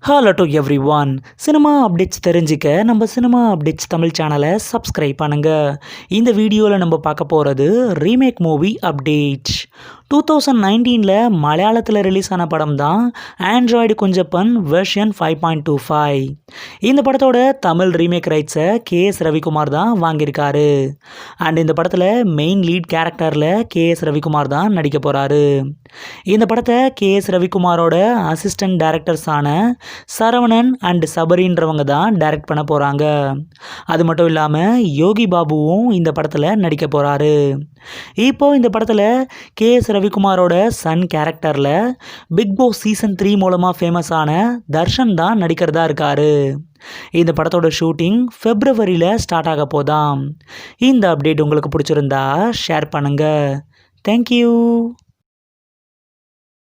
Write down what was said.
Hello to every one. Cinema updates தெரிஞ்சுக்க நம்ம cinema updates Tamil சேனலை சப்ஸ்கிரைப் பண்ணுங்க. இந்த வீடியோவில் நம்ம பார்க்க போகிறது ரீமேக் மூவி அப்டேட்ஸ். 2019 மலையாளத்தில் ரிலீஸ் ஆன படம் தான் ஆண்ட்ராய்டு குஞ்சப்பன் வெர்ஷன் 5.25. இந்த படத்தோட தமிழ் ரீமேக் ரைட்ஸை கேஎஸ் ரவிக்குமார் தான் வாங்கியிருக்காரு. அண்ட் இந்த படத்தில் மெயின் லீட் கேரக்டரில் கேஎஸ் ரவிக்குமார் தான் நடிக்க போகிறாரு. இந்த படத்தை கேஎஸ் ரவிக்குமாரோட அசிஸ்டன்ட் டைரக்டர்ஸான சரவணன் அண்ட் சபரின்றவங்க தான் டைரக்ட் பண்ண போகிறாங்க. அது மட்டும் இல்லாமல் யோகி பாபுவும் இந்த படத்தில் நடிக்க போகிறாரு. இப்போ இந்த படத்தில் கேஎஸ் ரவிக்குமாரோட சன் கேரக்டரில் பிக் பாஸ் சீசன் 3 மூலமாக ஃபேமஸான தர்ஷன் தான் நடிக்கிறதா இருக்காரு. இந்த படத்தோட ஷூட்டிங் ஃபெப்ரவரியில் ஸ்டார்ட் ஆக போதாம். இந்த அப்டேட் உங்களுக்கு பிடிச்சிருந்தா ஷேர் பண்ணுங்கள். தேங்க்யூ.